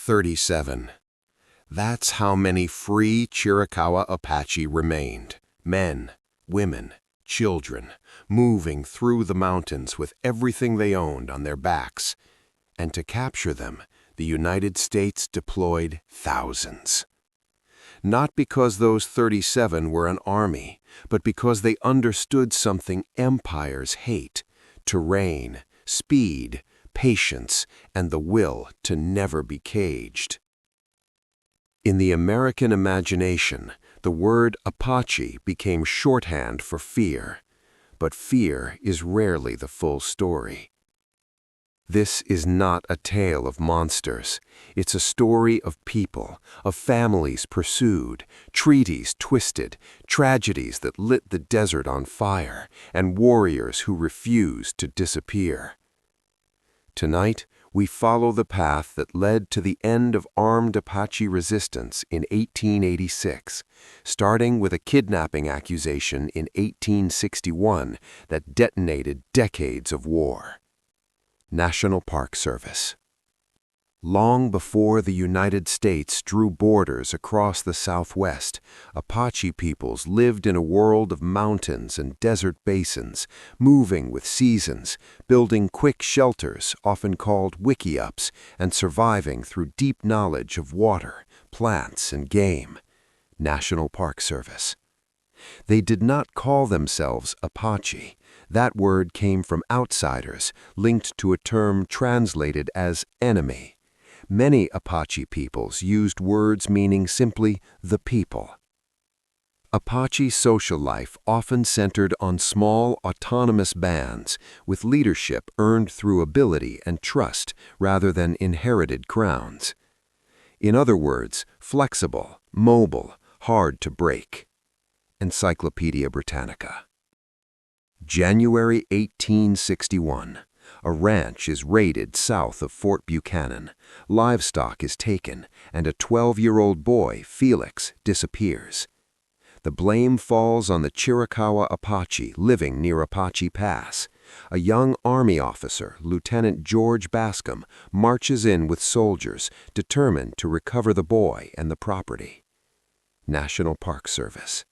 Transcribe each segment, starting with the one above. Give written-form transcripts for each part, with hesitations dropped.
37. That's how many free Chiricahua Apache remained. Men, women, children, moving through the mountains with everything they owned on their backs. And to capture them, the United States deployed thousands. Not because those 37 were an army, but because they understood something empires hate: terrain, speed, patience, and the will to never be caged. In the American imagination, the word Apache became shorthand for fear, but fear is rarely the full story. This is not a tale of monsters. It's a story of people, of families pursued, treaties twisted, tragedies that lit the desert on fire, and warriors who refused to disappear. Tonight, we follow the path that led to the end of armed Apache resistance in 1886, starting with a kidnapping accusation in 1861 that detonated decades of war. National Park Service. Long before the United States drew borders across the Southwest, Apache peoples lived in a world of mountains and desert basins, moving with seasons, building quick shelters, often called wickiups, and surviving through deep knowledge of water, plants, and game. National Park Service. They did not call themselves Apache. That word came from outsiders, linked to a term translated as enemy. Many Apache peoples used words meaning simply the people. Apache social life often centered on small, autonomous bands, with leadership earned through ability and trust rather than inherited crowns. In other words, flexible, mobile, hard to break. Encyclopaedia Britannica. January 1861. A ranch is raided south of Fort Buchanan. Livestock is taken, and a 12-year-old boy, Felix, disappears. The blame falls on the Chiricahua Apache living near Apache Pass. A young Army officer, Lieutenant George Bascom, marches in with soldiers, determined to recover the boy and the property. National Park Service.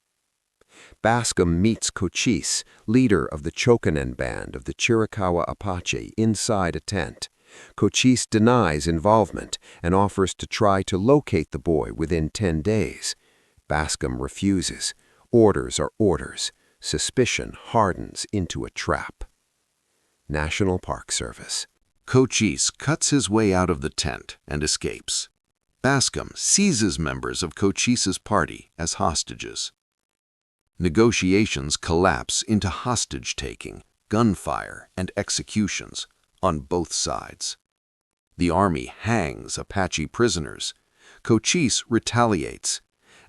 Bascom meets Cochise, leader of the Chokanen band of the Chiricahua Apache, inside a tent. Cochise denies involvement and offers to try to locate the boy within 10 days. Bascom refuses. Orders are orders. Suspicion hardens into a trap. National Park Service. Cochise cuts his way out of the tent and escapes. Bascom seizes members of Cochise's party as hostages. Negotiations collapse into hostage-taking, gunfire, and executions on both sides. The army hangs Apache prisoners. Cochise retaliates,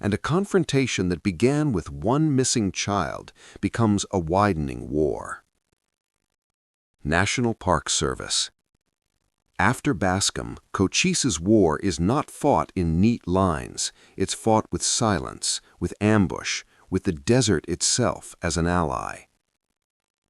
and a confrontation that began with one missing child becomes a widening war. National Park Service. After Bascom, Cochise's war is not fought in neat lines. It's fought with silence, with ambush, with the desert itself as an ally.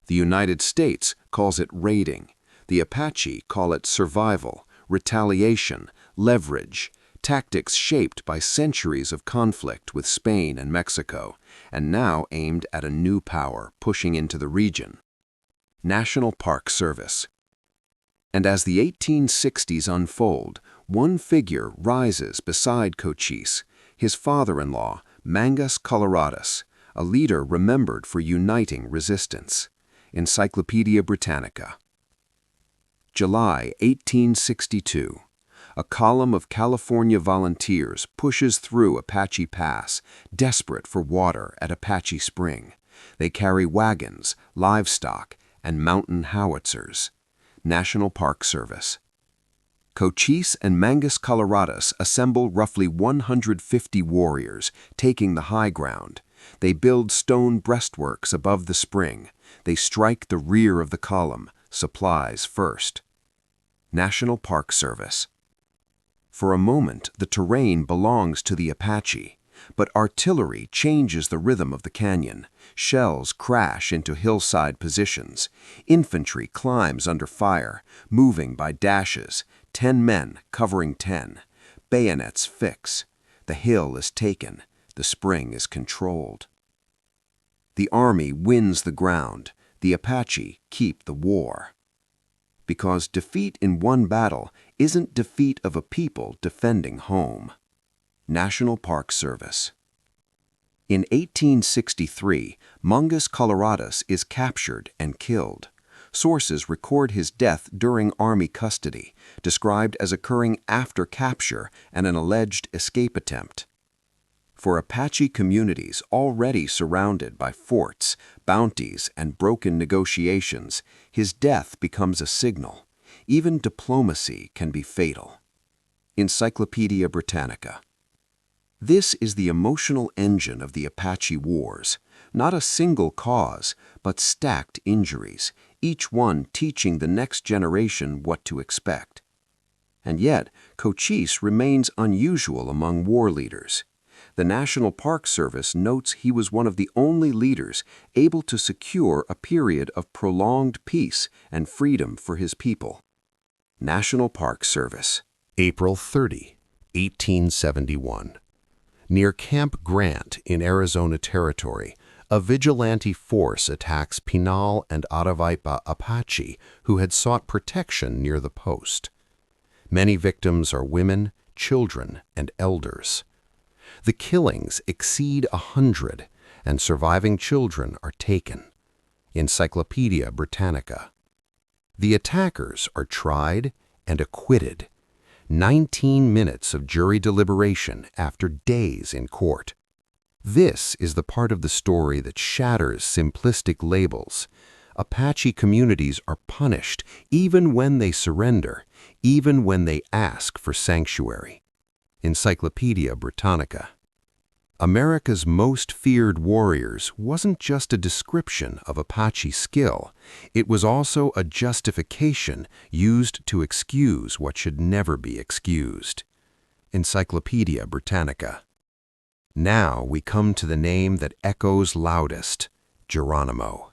The United States calls it raiding. The Apache call it survival, retaliation, leverage, tactics shaped by centuries of conflict with Spain and Mexico, and now aimed at a new power pushing into the region. National Park Service. And as the 1860s unfold, one figure rises beside Cochise, his father-in-law, Mangas Coloradas, a leader remembered for uniting resistance. Encyclopaedia Britannica. July 1862. A column of California volunteers pushes through Apache Pass, desperate for water at Apache Spring. They carry wagons, livestock, and mountain howitzers. National Park Service. Cochise and Mangas Coloradas assemble roughly 150 warriors, taking the high ground. They build stone breastworks above the spring. They strike the rear of the column, supplies first. National Park Service. For a moment, the terrain belongs to the Apache, but artillery changes the rhythm of the canyon. Shells crash into hillside positions. Infantry climbs under fire, moving by dashes. 10 men covering 10. Bayonets fix. The hill is taken. The spring is controlled. The army wins the ground. The Apache keep the war. Because defeat in one battle isn't defeat of a people defending home. National Park Service. In 1863, Mangas Coloradas is captured and killed. Sources record his death during Army custody, described as occurring after capture and an alleged escape attempt. For Apache communities already surrounded by forts, bounties, and broken negotiations, his death becomes a signal. Even diplomacy can be fatal. Encyclopaedia Britannica. This is the emotional engine of the Apache Wars, not a single cause, but stacked injuries, each one teaching the next generation what to expect. And yet, Cochise remains unusual among war leaders. The National Park Service notes he was one of the only leaders able to secure a period of prolonged peace and freedom for his people. National Park Service. April 30, 1871. Near Camp Grant in Arizona Territory, a vigilante force attacks Pinal and Aravaipa Apache who had sought protection near the post. Many victims are women, children, and elders. The killings exceed 100, and surviving children are taken. Encyclopaedia Britannica. The attackers are tried and acquitted. 19 minutes of jury deliberation after days in court. This is the part of the story that shatters simplistic labels. Apache communities are punished even when they surrender, even when they ask for sanctuary. Encyclopaedia Britannica. America's most feared warriors wasn't just a description of Apache skill, it was also a justification used to excuse what should never be excused. Encyclopaedia Britannica. Now we come to the name that echoes loudest, Geronimo.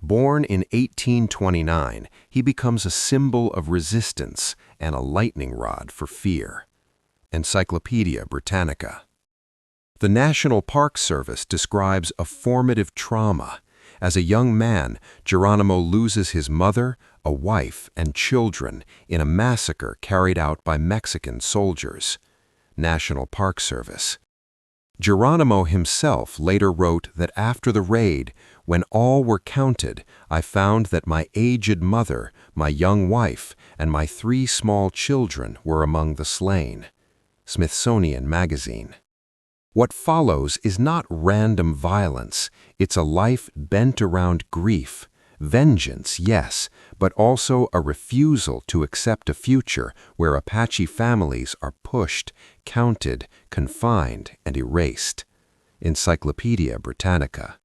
Born in 1829, he becomes a symbol of resistance and a lightning rod for fear. Encyclopaedia Britannica. The National Park Service describes a formative trauma. As a young man, Geronimo loses his mother, a wife, and children in a massacre carried out by Mexican soldiers. National Park Service. Geronimo himself later wrote that after the raid, when all were counted, I found that my aged mother, my young wife, and my 3 small children were among the slain. Smithsonian Magazine. What follows is not random violence, it's a life bent around grief, vengeance, yes, but also a refusal to accept a future where Apache families are pushed, counted, confined, and erased. Encyclopaedia Britannica.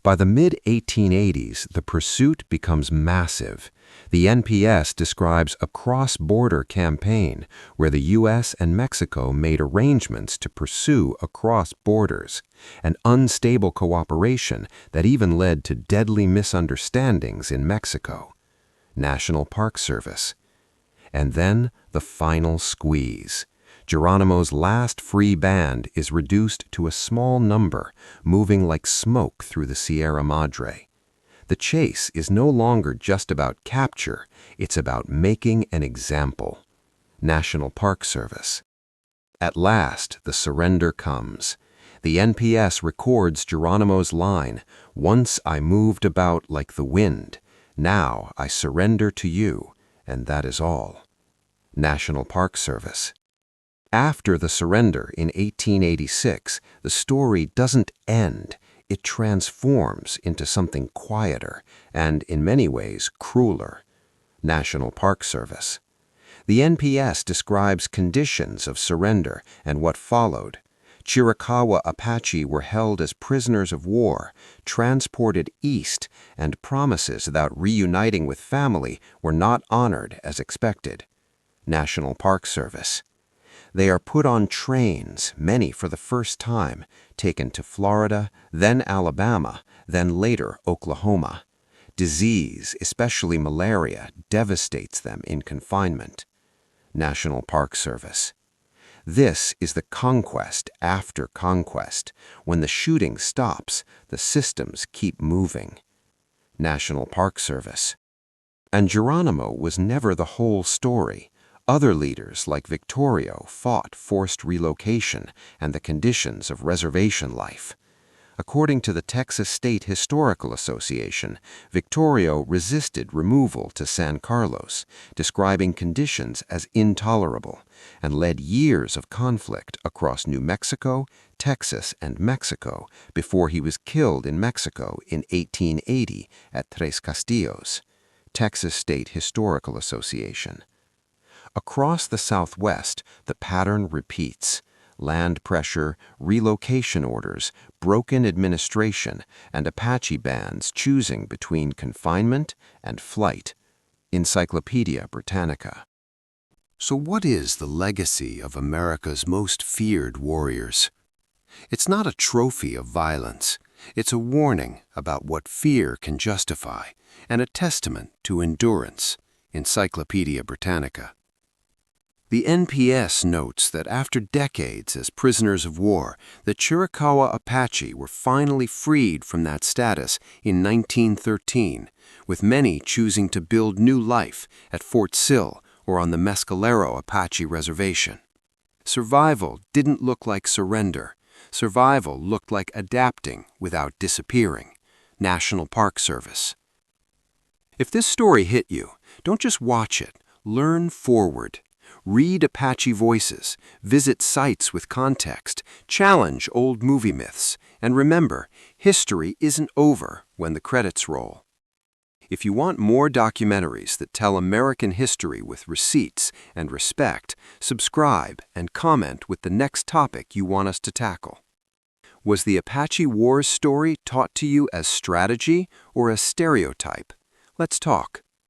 By the mid-1880s, the pursuit becomes massive. The NPS describes a cross-border campaign where the U.S. and Mexico made arrangements to pursue across borders, an unstable cooperation that even led to deadly misunderstandings in Mexico. National Park Service. And then the final squeeze. Geronimo's last free band is reduced to a small number, moving like smoke through the Sierra Madre. The chase is no longer just about capture, it's about making an example. National Park Service. At last, the surrender comes. The NPS records Geronimo's line, "Once I moved about like the wind. Now I surrender to you, and that is all." National Park Service. After the surrender in 1886, the story doesn't end. It transforms into something quieter and, in many ways, crueler. National Park Service. The NPS describes conditions of surrender and what followed. Chiricahua Apache were held as prisoners of war, transported east, and promises about reuniting with family were not honored as expected. National Park Service. They are put on trains, many for the first time, taken to Florida, then Alabama, then later Oklahoma. Disease, especially malaria, devastates them in confinement. National Park Service. This is the conquest after conquest. When the shooting stops, the systems keep moving. National Park Service. And Geronimo was never the whole story. Other leaders like Victorio fought forced relocation and the conditions of reservation life. According to the Texas State Historical Association, Victorio resisted removal to San Carlos, describing conditions as intolerable, and led years of conflict across New Mexico, Texas, and Mexico before he was killed in Mexico in 1880 at Tres Castillos. Texas State Historical Association. Across the Southwest, the pattern repeats. Land pressure, relocation orders, broken administration, and Apache bands choosing between confinement and flight. Encyclopaedia Britannica. So what is the legacy of America's most feared warriors? It's not a trophy of violence. It's a warning about what fear can justify and a testament to endurance. Encyclopaedia Britannica. The NPS notes that after decades as prisoners of war, the Chiricahua Apache were finally freed from that status in 1913, with many choosing to build new life at Fort Sill or on the Mescalero Apache Reservation. Survival didn't look like surrender. Survival looked like adapting without disappearing. National Park Service. If this story hit you, don't just watch it. Learn forward. Read Apache voices, visit sites with context, challenge old movie myths, and remember, history isn't over when the credits roll. If you want more documentaries that tell American history with receipts and respect, subscribe and comment with the next topic you want us to tackle. Was the Apache Wars story taught to you as strategy or as stereotype? Let's talk.